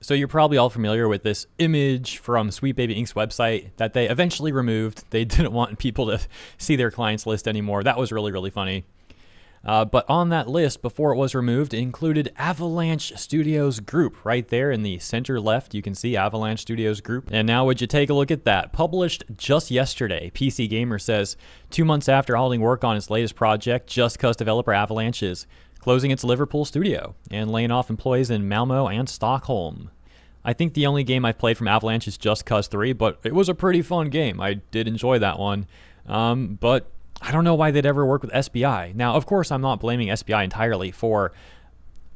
So you're probably all familiar with this image from Sweet Baby Inc.'s website that they eventually removed. They didn't want people to see their clients list anymore. That was really, really funny. But on that list, before it was removed, it included Avalanche Studios Group. Right there in the center left, you can see Avalanche Studios Group. And now would you take a look at that? Published just yesterday, PC Gamer says 2 months after halting work on its latest project, Just Cause developer Avalanche is closing its Liverpool studio and laying off employees in Malmo and Stockholm. I think the only game I've played from Avalanche is Just Cause 3, but it was a pretty fun game. I did enjoy that one. But I don't know why they'd ever work with SBI. Now, of course, I'm not blaming SBI entirely for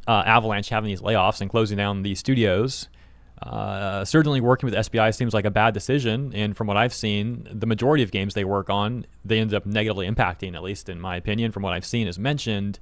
Avalanche having these layoffs and closing down these studios. Certainly working with SBI seems like a bad decision, and from what I've seen, the majority of games they work on, they end up negatively impacting, at least in my opinion, from what I've seen as mentioned.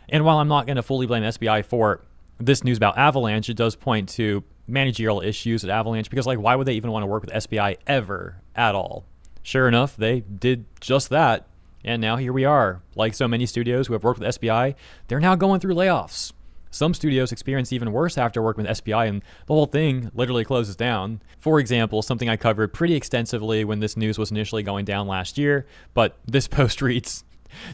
And while I'm not going to fully blame SBI for this news about Avalanche, it does point to managerial issues at Avalanche, because like, why would they even want to work with SBI ever at all? Sure enough, they did just that, and now here we are. Like so many studios who have worked with SBI, they're now going through layoffs. Some studios experience even worse after working with SBI, and the whole thing literally closes down. For example, something I covered pretty extensively when this news was initially going down last year, but this post reads,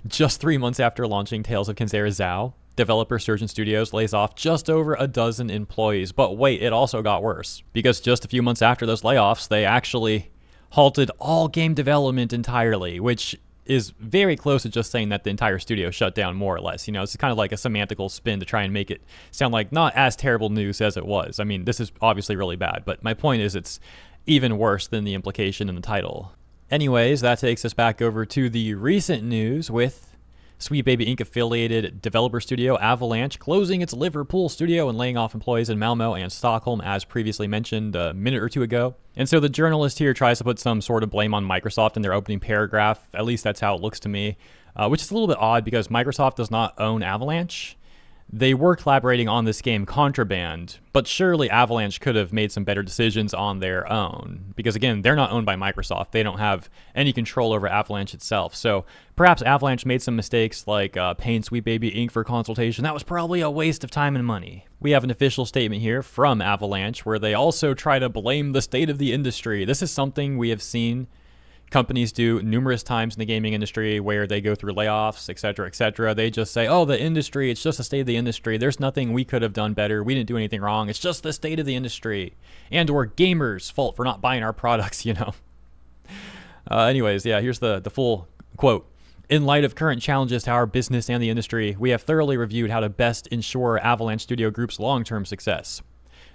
just 3 months after launching Tales of Kenzera Zao, developer Surgeon Studios lays off just over a dozen employees. But wait, it also got worse, because just a few months after those layoffs, they actually halted all game development entirely, which is very close to just saying that the entire studio shut down, more or less. You know, it's kind of like a semantical spin to try and make it sound like not as terrible news as it was. I mean, this is obviously really bad, but my point is it's even worse than the implication in the title. Anyways, that takes us back over to the recent news with Sweet Baby Inc. affiliated developer studio Avalanche closing its Liverpool studio and laying off employees in Malmo and Stockholm, as previously mentioned a minute or two ago. And so the journalist here tries to put some sort of blame on Microsoft in their opening paragraph. At least that's how it looks to me, which is a little bit odd because Microsoft does not own Avalanche. They were collaborating on this game Contraband, but surely Avalanche could have made some better decisions on their own. Because again, they're not owned by Microsoft. They don't have any control over Avalanche itself. So perhaps Avalanche made some mistakes like paying Sweet Baby Inc. for consultation. That was probably a waste of time and money. We have an official statement here from Avalanche where they also try to blame the state of the industry. This is something we have seen companies do numerous times in the gaming industry where they go through layoffs, et cetera, et cetera. They just say, oh, the industry, it's just the state of the industry. There's nothing we could have done better. We didn't do anything wrong. It's just the state of the industry. And or gamers' fault for not buying our products, you know. Anyways, yeah, here's the full quote. In light of current challenges to our business and the industry, we have thoroughly reviewed how to best ensure Avalanche Studio Group's long-term success.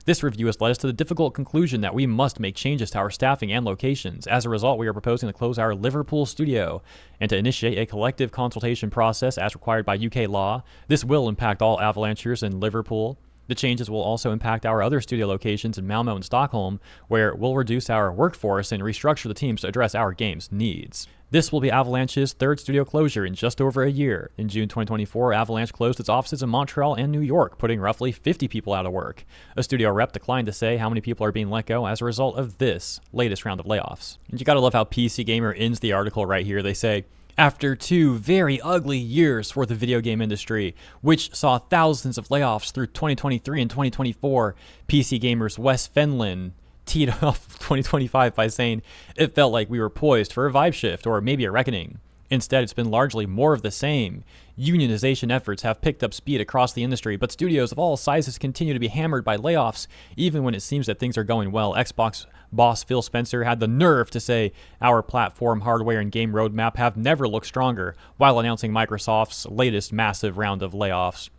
This review has led us to the difficult conclusion that we must make changes to our staffing and locations. As a result, we are proposing to close our Liverpool studio and to initiate a collective consultation process as required by UK law. This will impact all Avalanchers in Liverpool. The changes will also impact our other studio locations in Malmo and Stockholm, where we'll reduce our workforce and restructure the teams to address our game's needs. This will be Avalanche's third studio closure in just over a year. In June 2024, Avalanche closed its offices in Montreal and New York, putting roughly 50 people out of work. A studio rep declined to say how many people are being let go as a result of this latest round of layoffs. And you gotta love how PC Gamer ends the article right here. They say, after 2 very ugly years for the video game industry, which saw thousands of layoffs through 2023 and 2024, PC Gamer's Wes Fenlon teed off 2025 by saying it felt like we were poised for a vibe shift or maybe a reckoning. Instead, it's been largely more of the same. Unionization efforts have picked up speed across the industry, but studios of all sizes continue to be hammered by layoffs, even when it seems that things are going well. Xbox boss Phil Spencer had the nerve to say our platform, hardware, and game roadmap have never looked stronger, while announcing Microsoft's latest massive round of layoffs.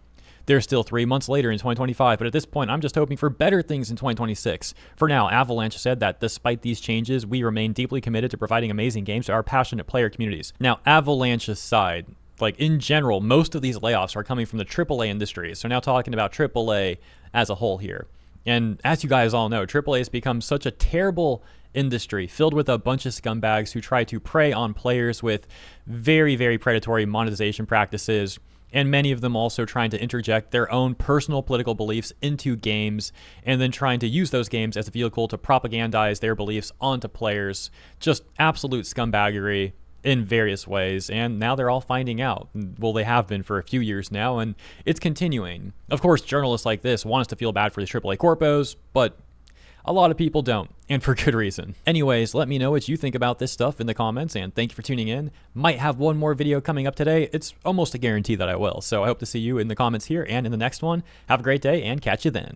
They're still 3 months later in 2025, but at this point, I'm just hoping for better things in 2026. For now, Avalanche said that despite these changes, we remain deeply committed to providing amazing games to our passionate player communities. Now, Avalanche aside, like in general, most of these layoffs are coming from the AAA industry. So now talking about AAA as a whole here. And as you guys all know, AAA has become such a terrible industry filled with a bunch of scumbags who try to prey on players with very, very predatory monetization practices, and many of them also trying to interject their own personal political beliefs into games and then trying to use those games as a vehicle to propagandize their beliefs onto players. Just absolute scumbaggery. in various ways, and now they're all finding out. Well, they have been for a few years now, and it's continuing. Of course, journalists like this want us to feel bad for the AAA corpos, but a lot of people don't, and for good reason. Anyways, let me know what you think about this stuff in the comments, and thank you for tuning in. Might have one more video coming up today. It's almost a guarantee that I will, so I hope to see you in the comments here and in the next one. Have a great day, and catch you then.